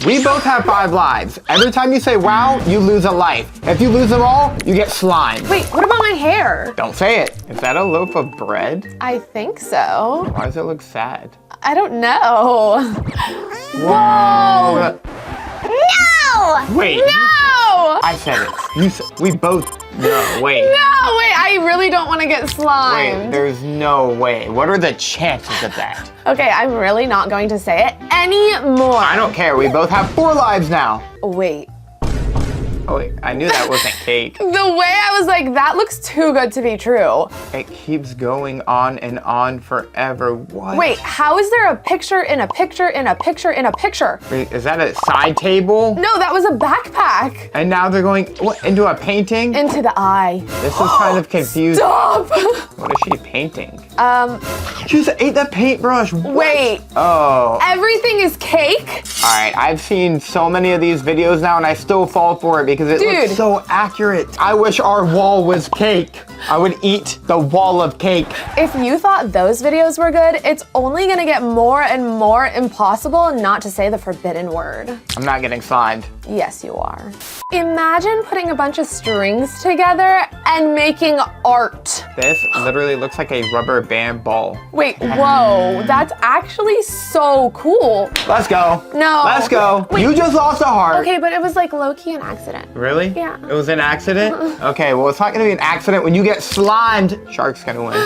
We both have 5 lives. Every time you say wow, you lose a life. If you lose them all, you get slimed. Wait, what about my hair? Don't say it. Is that a loaf of bread? I think so. Why does it look sad? I don't know. Whoa! No! Wait. No! I said it. You said, we both, no, wait. No, wait, I really don't want to get Wait, slimed. there's no way. What are the chances of that? Okay, I'm really not going to say it anymore. I don't care. We both have 4 lives now. Wait. Oh, wait. I knew that wasn't cake. The way I was like, that looks too good to be true. It keeps going on and on forever. What? Wait, how is there a picture in a picture in a picture in a picture? Wait, is that a side table? No, that was a backpack. And now they're going, what, into a painting? Into the eye. This is kind of confusing. Stop! What is she painting? She just ate the paintbrush. What? Wait. Oh. Everything is cake? All right, I've seen so many of these videos now and I still fall for it because it looks Dude. so accurate. I wish our wall was cake. I would eat the wall of cake. If you thought those videos were good, it's only gonna get more and more impossible not to say the forbidden word. I'm not getting slimed. Yes, you are. Imagine putting a bunch of strings together and making art. This literally looks like a rubber band ball. Wait, whoa, that's actually so cool. Let's go. No. Let's go. Wait. You just lost a heart. Okay, but it was like low-key an accident. Really? Yeah. It was an accident? Okay, well, it's not gonna be an accident when you get slimed. Shark's gonna win.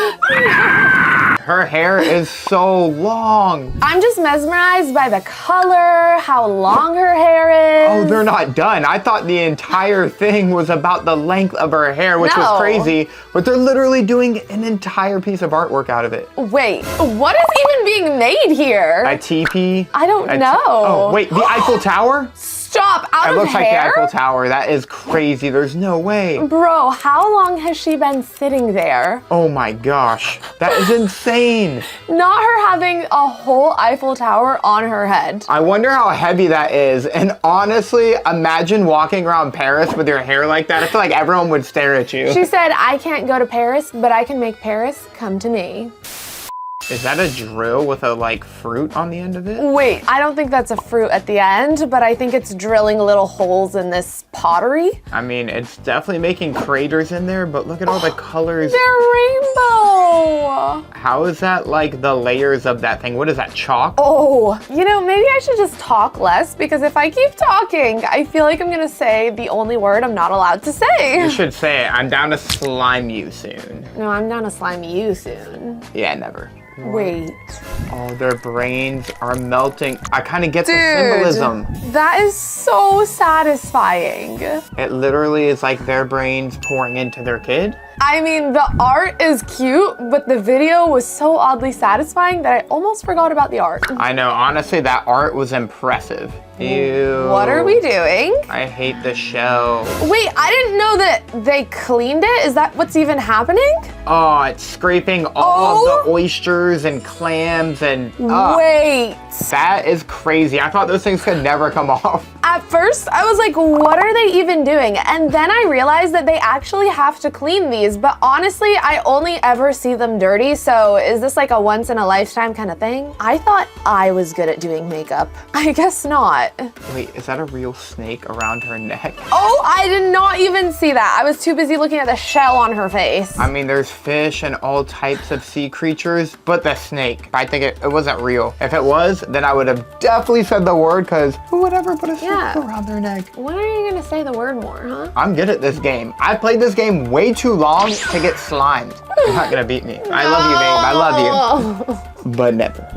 Her hair is so long. I'm just mesmerized by the color, how long her hair is. Oh, they're not done. I thought the entire thing was about the length of her hair, which No. was crazy, but they're literally doing an entire piece of artwork out of it. Wait, what is even being made here? A teepee. I don't know. Oh, wait, the Eiffel Tower? Stop, out It of looks like the hair? Eiffel Tower. That is crazy. There's no way. Bro, how long has she been sitting there? Oh my gosh. That is insane. Not her having a whole Eiffel Tower on her head. I wonder how heavy that is. And honestly, imagine walking around Paris with your hair like that. I feel like everyone would stare at you. She said, I can't go to Paris, but I can make Paris come to me. Is that a drill with a like fruit on the end of it? Wait, I don't think that's a fruit at the end, but I think it's drilling little holes in this pottery. I mean, it's definitely making craters in there, but look at all the colors. They're rainbow. How is that like the layers of that thing? What is that, chalk? Oh, you know, maybe I should just talk less because if I keep talking, I feel like I'm gonna say the only word I'm not allowed to You say. should say it. I'm down to slime you soon. No, I'm gonna slime you soon. Yeah, never. Wait. Oh, their brains are melting. I kind of get the Dude, symbolism. that is so satisfying. It literally is like their brains pouring into their kid. I mean, the art is cute, but the video was so oddly satisfying that I almost forgot about the art. I know, honestly, that art was impressive. Ew. What are we doing? I hate the shell. Wait, I didn't know that they cleaned it. Is that what's even happening? Oh, it's scraping all of the oysters and clams and Wait. that is crazy. I thought those things could never come off. At first, I was like, what are they even doing? And then I realized that they actually have to clean these, but honestly, I only ever see them dirty, so is this like a once in a lifetime kind of thing? I thought I was good at doing makeup. I guess not. Wait, is that a real snake around her neck? Oh, I did not even see that. I was too busy looking at the shell on her face. I mean, there's fish and all types of sea creatures, but the snake, I think it wasn't real. If it was, then I would have definitely said the word, because who would ever put a snake around their neck? When are you gonna say the word more, huh? I'm good at this game. I played this game way too long to get slimed. You're not gonna beat me. I love you, babe. I love you. But never.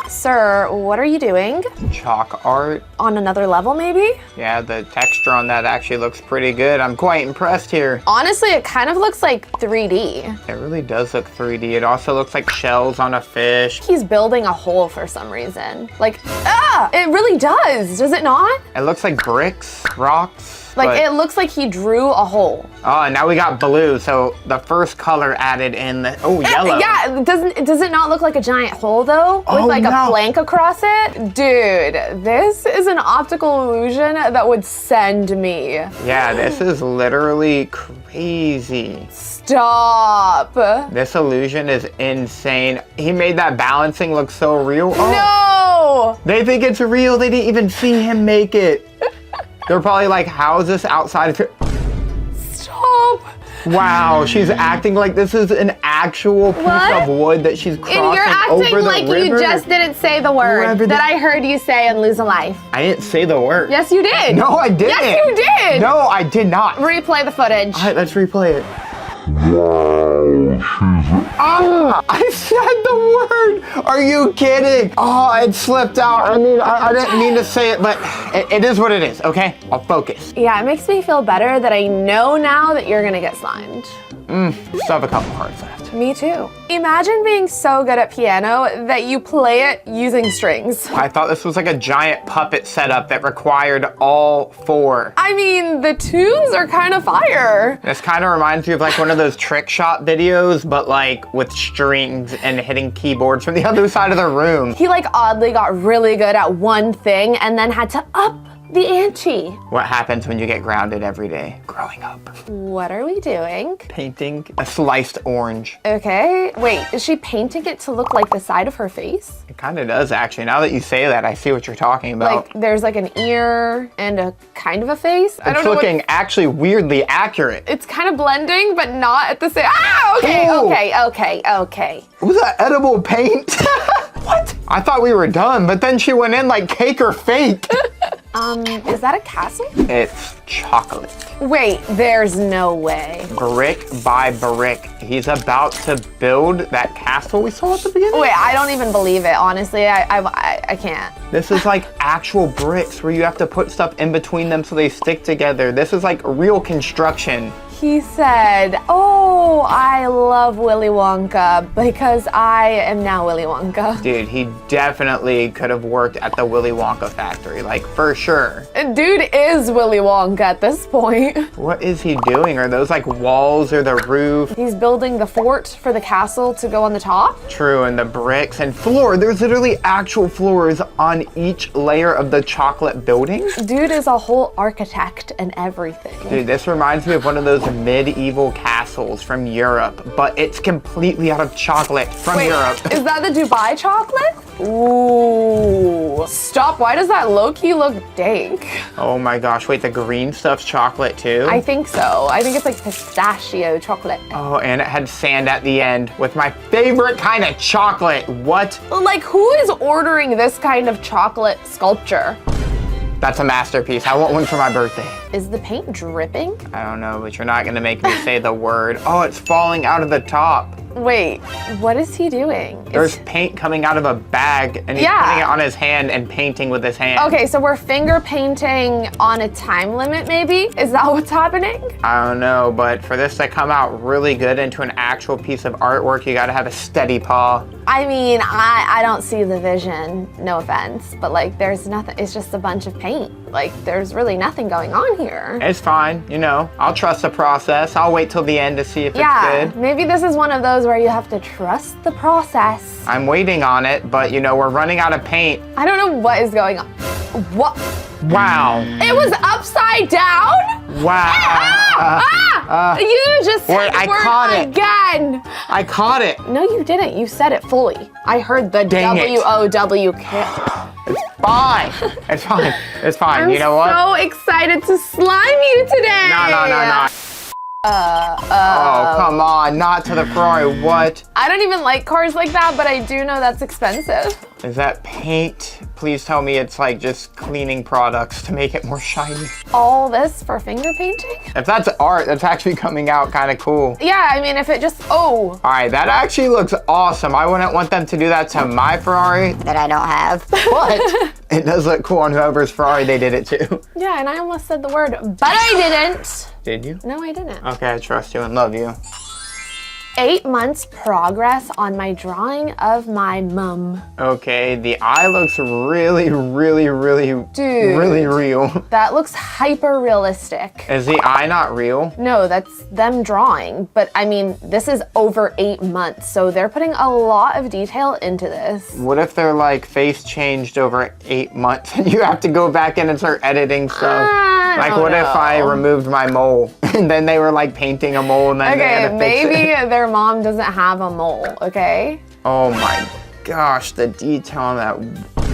Sir, what are you doing? Chalk art. On another level, maybe? Yeah, the texture on that actually looks pretty good. I'm quite impressed here. Honestly, it kind of looks like 3D. It really does look 3D. It also looks like shells on a fish. He's building a hole for some reason. Like, it really does it not? It looks like bricks, rocks. Like, but- it looks like he drew a hole. Oh, and now we got blue. So the first color added in the, yellow. Yeah, does it not look like a giant hole though? With Oh, like a no. plank across it? Dude, this is an optical illusion that would send me. Yeah, this is literally crazy. Stop. This illusion is insane. He made that balancing look so real. Oh, Ew! They think it's real. They didn't even see him make it. They're probably like, how is this outside of here? Stop! Wow, she's acting like this is an actual piece What? of wood that she's crossing And you're acting over the like river. you just didn't say the word Whoever that the- I heard you say and lose a life. I didn't say the word. Yes, you did. No, I didn't. Yes, you did. No, I did not. Replay the footage. All right, let's replay it. Ah, I said the word. Are you kidding? Oh, it slipped out. I didn't mean to say it, but it is what it is, okay? I'll focus. Yeah, it makes me feel better that I know now that you're gonna get slimed. Still have a couple cards left. Me too. Imagine being so good at piano that you play it using strings. I thought this was like a giant puppet setup that required all four. I mean, the tunes are kind of fire. This kind of reminds me of like one of those trick shot videos, but like with strings and hitting keyboards from the other side of the room. He like oddly got really good at one thing and then had to up the ante. What happens when you get grounded every day? Growing up. What are we doing? Painting a sliced orange. Okay, wait, is she painting it to look like the side of her face? It kind of does actually. Now that you say that, I see what you're talking about. Like there's like an ear and a kind of a face? I don't It's know. looking actually weirdly accurate. It's kind of blending, but not at the same. Ah, okay, Ooh. okay. Was that edible paint? What? I thought we were done, but then she went in like cake or fake. Is that a castle? It's chocolate. Wait, there's no way. Brick by brick. He's about to build that castle we saw at the beginning. Wait, I don't even believe it, honestly. I can't. This is like actual bricks where you have to put stuff in between them so they stick together. This is like real construction. He said, oh, I love Willy Wonka because I am now Willy Wonka. Dude, he definitely could have worked at the Willy Wonka factory, like for sure. Dude is Willy Wonka at this point. What is he doing? Are those like walls or the roof? He's building the fort for the castle to go on the top. True, and the bricks and floor. There's literally actual floors on each layer of the chocolate building. Dude is a whole architect and everything. Dude, this reminds me of one of those medieval castles from Europe, but it's completely out of chocolate from Wait, Europe. is that the Dubai chocolate? Ooh. Stop, why does that low-key look dank? Oh my gosh, wait, the green stuff's chocolate too? I think so. I think it's like pistachio chocolate. Oh, and it had sand at the end with my favorite kind of chocolate. What? Like, who is ordering this kind of chocolate sculpture? That's a masterpiece. I want one for my birthday. Is the paint dripping? I don't know, but you're not gonna make me say the word. Oh, it's falling out of the top. Wait, what is he doing? There's paint coming out of a bag and he's Yeah. putting it on his hand and painting with his hand. Okay, so we're finger painting on a time limit, maybe? Is that what's happening? I don't know, but for this to come out really good into an actual piece of artwork, you gotta have a steady paw. I mean, I don't see the vision, no offense, but like there's nothing, it's just a bunch of paint. Like there's really nothing going on here. It's fine, you know, I'll trust the process. I'll wait till the end to see if Yeah, it's good. maybe this is one of those where you have to trust the process. I'm waiting on it, but you know, we're running out of paint. I don't know what is going on. What? Wow. It was upside down? Wow. You just said wait, the I word caught it. again. I caught it. No, you didn't. You said it fully. I heard the Dang it. W-O-W-K. It's fine. It's fine. It's fine. I'm You know what? so excited to slime you today. No. Oh, come on. Not to the Ferrari. What? I don't even like cars like that, but I do know that's expensive. Is that paint? Please tell me it's like just cleaning products to make it more shiny. All this for finger painting? If that's art, that's actually coming out kind of cool. Yeah, I mean, if it just, oh. All right, that actually looks awesome. I wouldn't want them to do that to my Ferrari that I don't have, but it does look cool on whoever's Ferrari they did it to. Yeah, and I almost said the word, but I didn't. Did you? No, I didn't. Okay, I trust you and love you. 8 months progress on my drawing of my mum. Okay, the eye looks really Dude. really real. That looks hyper realistic. Is the eye not real? No, that's them drawing. But I mean, this is over 8 months, so they're putting a lot of detail into this. What if they're like face changed over 8 months and you have to go back in and start editing stuff? I Like don't what if I know. removed my mole and then they were like painting a mole and then they had Okay, to fix maybe it? their mom doesn't have a mole, okay? Oh my gosh, the detail on that.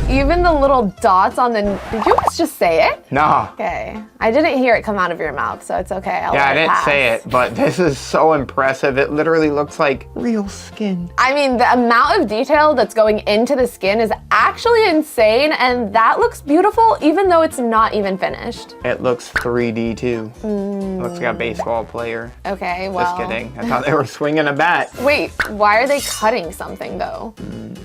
Even the little dots on the, did you just say it? Nah. Okay. I didn't hear it come out of your mouth, so it's okay. I'll Yeah, let I it didn't pass. say it, but this is so impressive. It literally looks like real skin. I mean, the amount of detail that's going into the skin is actually insane, and that looks beautiful even though it's not even finished. It looks 3D too. Looks like a baseball player. Okay, well. Just kidding. I thought they were swinging a bat. Wait, why are they cutting something though?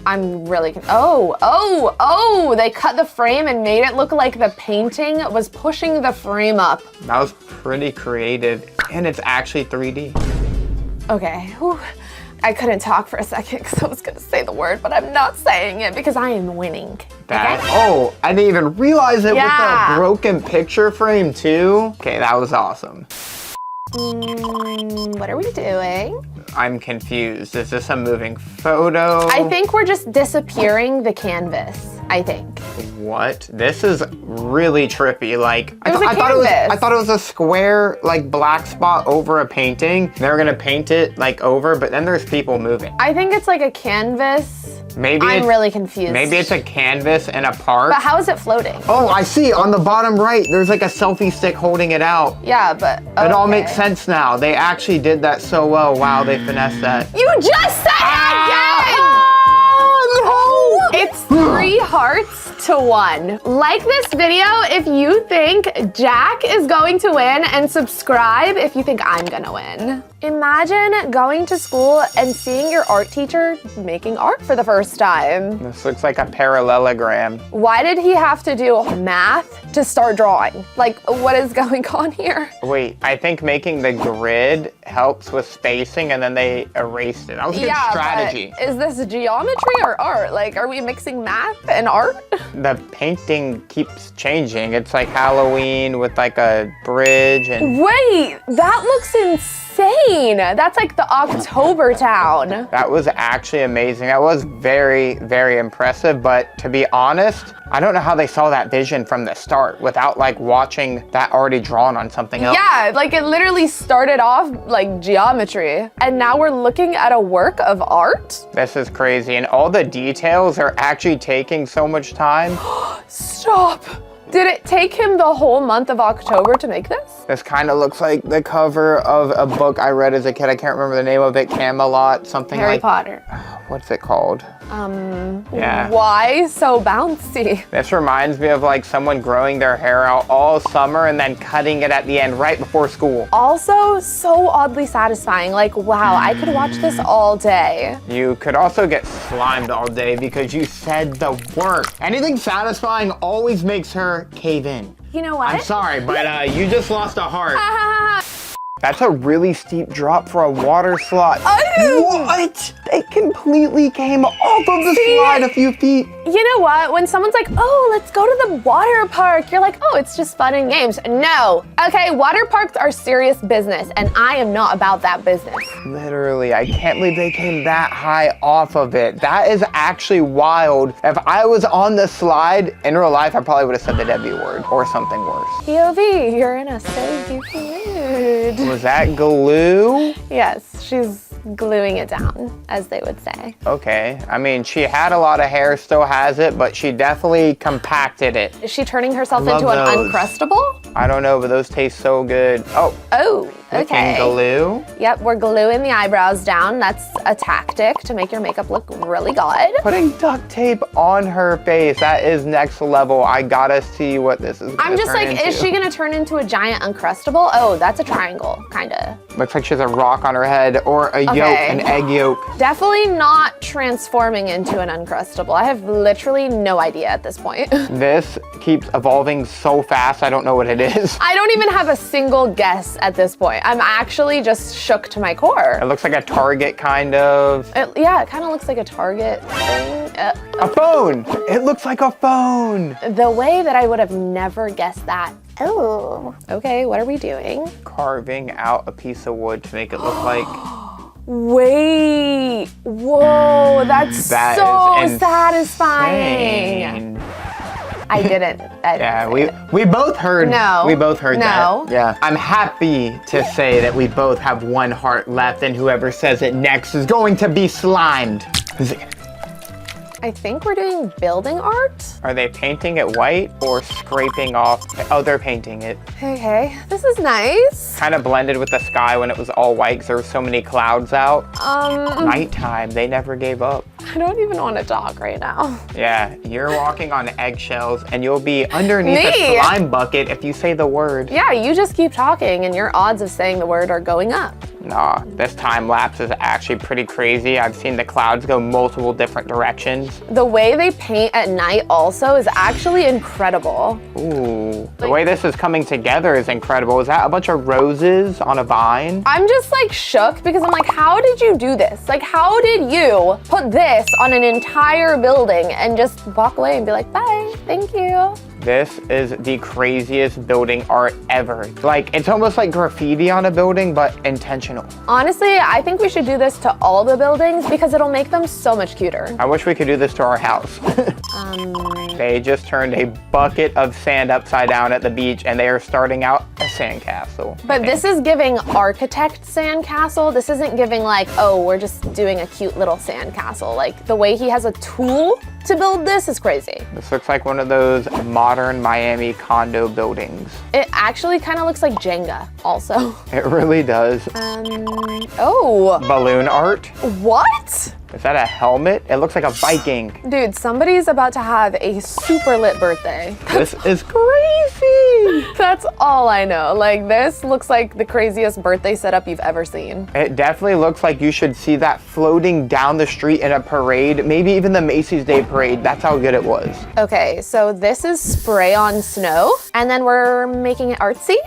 I'm really, they cut the frame and made it look like the painting was pushing the frame up. That was pretty creative, and it's actually 3D. Okay, whew. I couldn't talk for a second because I was gonna say the word, but I'm not saying it because I am winning. That, Okay? oh, I didn't even realize it Yeah. with the broken picture frame too. Okay, that was awesome. What are we doing? I'm confused. Is this a moving photo? I think we're just disappearing the canvas, I think. What? This is really trippy. Like It was a I canvas. thought it was a square like black spot over a painting. They were gonna paint it like over, but then there's people moving. I think it's like a canvas. Maybe I'm it's, really confused. maybe it's a canvas in a park. But how is it floating? Oh, I see. On the bottom right, there's like a selfie stick holding it out. Yeah, but It all makes okay. sense now. They actually did that so well. Wow, they finessed that. You just said it again! Oh, It's 3 hearts to 1. Like this video if you think Jack is going to win, and subscribe if you think I'm gonna win. Imagine going to school and seeing your art teacher making art for the first time. This looks like a parallelogram. Why did he have to do math to start drawing? Like, what is going on here? Wait, I think making the grid helps with spacing, and then they erased it. That was a good strategy. But is this geometry or art? Like, are we mixing math and art? The painting keeps changing. It's like Halloween with like a bridge and Wait, that looks insane. That's like the October town. that was actually amazing. That was very, very impressive. But to be honest, I don't know how they saw that vision from the start without like watching that already drawn on something else. Yeah, like it literally started off like geometry, and now we're looking at a work of art. This is crazy. And all the details are actually taking so much time. Stop. Did it take him the whole month of October to make this? This kind of looks like the cover of a book I read as a kid. I can't remember the name of it. Camelot, something Harry like. Potter. What's it called? Yeah. Why so bouncy? This reminds me of like someone growing their hair out all summer and then cutting it at the end right before school. Also, so oddly satisfying. Like, wow, I could watch this all day. You could also get slimed all day because you said the word. Anything satisfying always makes her cave in. You know what? I'm sorry, but you just lost a heart. Ah, That's a really steep drop for a water slide. Oh! What? They completely came off of the See? slide a few feet. you know what? When someone's like, oh, let's go to the water park, you're like, oh, it's just fun and games. No. Okay, water parks are serious business, and I am not about that business. Literally, I can't believe they came that high off of it. That is actually wild. If I was on the slide in real life, I probably would have said the W word or something worse. POV, you're in a so goofy mood. Was that glue? Yes, she's gluing it down, as they would say. Okay, I mean, she had a lot of hair, still has it, but she definitely compacted it. Is she turning herself Love into an those. Uncrustable? I don't know, but those taste so good. Oh, Oh, okay. licking glue. Yep, we're gluing the eyebrows down. That's a tactic to make your makeup look really good. Putting duct tape on her face, that is next level. I gotta see what this is gonna I'm just turn like, into. is she gonna turn into a giant Uncrustable? Oh, that's a triangle, kinda. Looks like she has a rock on her head or a yolk, Okay. an egg yolk. Definitely not transforming into an Uncrustable. I have literally no idea at this point. This keeps evolving so fast, I don't know what it is. I don't even have a single guess at this point. I'm actually just shook to my It core. looks like a Target kind of. Yeah, it kind of looks like a Target thing. A phone! It looks like a phone! The way that I would have never guessed that. Oh. Okay, what are we doing? Carving out a piece of wood to make it look like. Wait. Whoa, that's That so is satisfying. insane. I didn't. Yeah, say it. we both heard. No. We both heard No. that. Yeah. I'm happy to say that we both have one heart left, and whoever says it next is going to be slimed. Who's it gonna be? I think we're doing building art. Are they painting it white or scraping off? Oh, they're painting it. Okay, this is nice. Kind of blended with the sky when it was all white because there were so many clouds out. Nighttime, they never gave up. I don't even want to talk right now. Yeah, you're walking on eggshells and you'll be underneath Me? a slime bucket if you say the word. Yeah, you just keep talking and your odds of saying the word are going up. Nah, this time lapse is actually pretty crazy. I've seen the clouds go multiple different directions. The way they paint at night also is actually incredible. Ooh, the way this is coming together is incredible. Is that a bunch of roses on a vine? I'm just like shook because I'm like, how did you do this? Like, how did you put this on an entire building and just walk away and be like, bye, thank you? This is the craziest building art ever. Like, it's almost like graffiti on a building, but intentional. Honestly, I think we should do this to all the buildings because it'll make them so much cuter. I wish we could do this to our house. They just turned a bucket of sand upside down at the beach and they are starting out a sandcastle. But this is giving architect sandcastle. This isn't giving like, oh, we're just doing a cute little sandcastle. Like the way he has a tool to build this is crazy. This looks like one of those modern Miami condo buildings. It actually kind of looks like Jenga also. It really does. Oh. Balloon art? What? Is that a helmet? It looks like a Viking. Dude, somebody's about to have a super lit birthday. This is crazy. That's all I know. Like, this looks like the craziest birthday setup you've ever seen. It definitely looks like you should see that floating down the street in a parade, maybe even the Macy's Day Parade. That's how good it was. Okay, so this is spray on snow, and then we're making it artsy.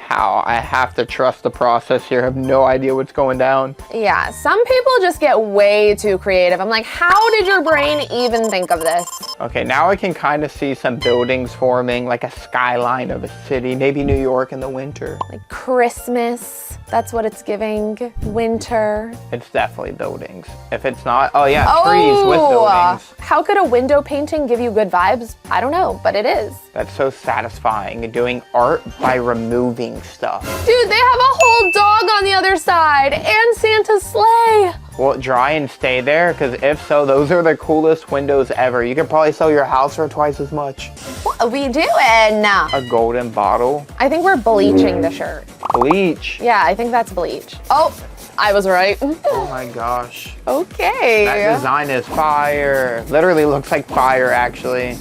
How? I have to trust the process here. I have no idea what's going down. Yeah, some people just get way too creative. I'm like, how did your brain even think of this? Okay, now I can kind of see some buildings forming, like a skyline of a city, maybe New York in the winter. Like Christmas, that's what it's giving. Winter. It's definitely buildings. If it's not, oh yeah, trees with buildings. How could a window painting give you good vibes? I don't know, but it is. That's so satisfying, doing art by removing stuff. Dude, they have a whole dog on the other side and Santa's sleigh. Will it dry and stay there? Because if so, those are the coolest windows ever. You could probably sell your house for twice as much. What are we doing? A golden bottle. I think we're bleaching the shirt. Bleach. Yeah, I think that's bleach. Oh, I was right. Oh my gosh. Okay. That design is fire. Literally looks like fire, actually.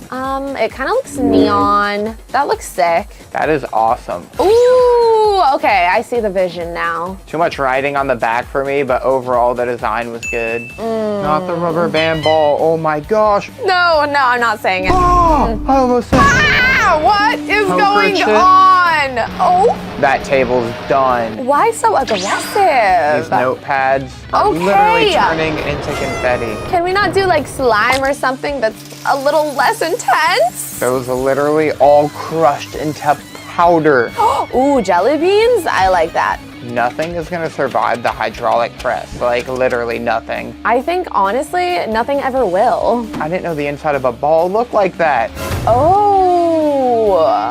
It kind of looks neon. That looks sick. That is awesome. Ooh, okay, I see the vision now. Too much writing on the back for me, but overall the design was good. Not the rubber band ball. Oh my gosh. No, I'm not saying it. Oh, I almost said What is Poker going chip. on? Oh, that table's done. why so aggressive? These notepads are literally turning into confetti. Can we not do like slime or something that's a little less intense? Those are literally all crushed into powder. Ooh, jelly beans? I like that. Nothing is gonna survive the hydraulic press. Like literally nothing. I think honestly, nothing ever will. I didn't know the inside of a ball looked like that. Oh.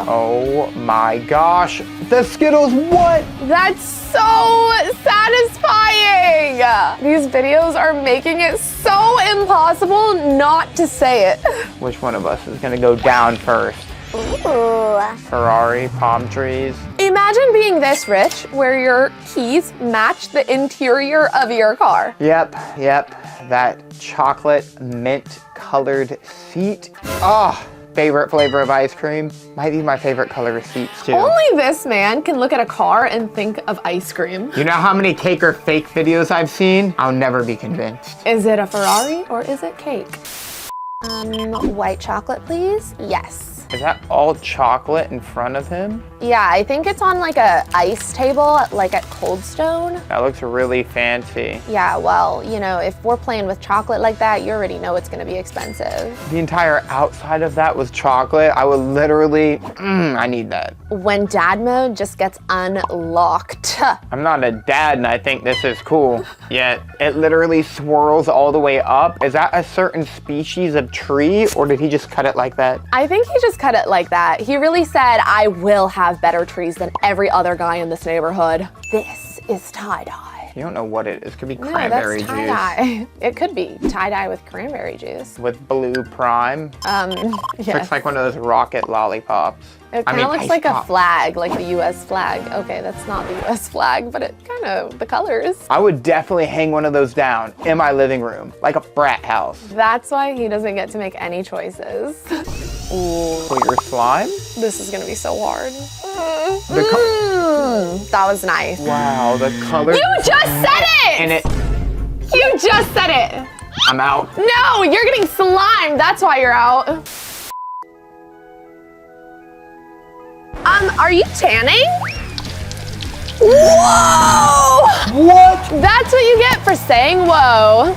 Oh my gosh. The Skittles, what? That's so satisfying. These videos are making it so impossible not to say it. Which one of us is gonna go down first? Ooh. Ferrari, palm trees. Imagine being this rich where your keys match the interior of your car. Yep. That chocolate mint colored seat. Oh, favorite flavor of ice cream. Might be my favorite color of seats too. Only this man can look at a car and think of ice cream. You know how many cake or fake videos I've seen? I'll never be convinced. Is it a Ferrari or is it cake? White chocolate, please? Yes. Is that all chocolate in front of him? Yeah, I think it's on like a ice table, like at Cold Stone. That looks really fancy. Yeah, well, you know, if we're playing with chocolate like that, you already know it's gonna be expensive. The entire outside of that was chocolate. I would literally, I need that. When dad mode just gets unlocked. I'm not a dad and I think this is cool. Yet it literally swirls all the way up. Is that a certain species of tree or did he just cut it like that? I think he just cut it like that. He really said, I will have better trees than every other guy in this neighborhood. This is tie-dye. You don't know what it is. It could be No, cranberry that's juice. tie-dye. It could be tie-dye with cranberry juice. With blue prime. Yes. Looks like one of those rocket lollipops. It kind of looks like a flag, like the U.S. flag. Okay, that's not the U.S. flag, but it kind of, the colors. I would definitely hang one of those down in my living room, like a frat house. That's why he doesn't get to make any choices. Ooh. Clear slime? This is gonna be so hard. The That was nice. wow, the color. You just said it! And it, You just said it! I'm out. No, you're getting slime. That's why you're out. Are you tanning? Whoa! What? That's what you get for saying whoa.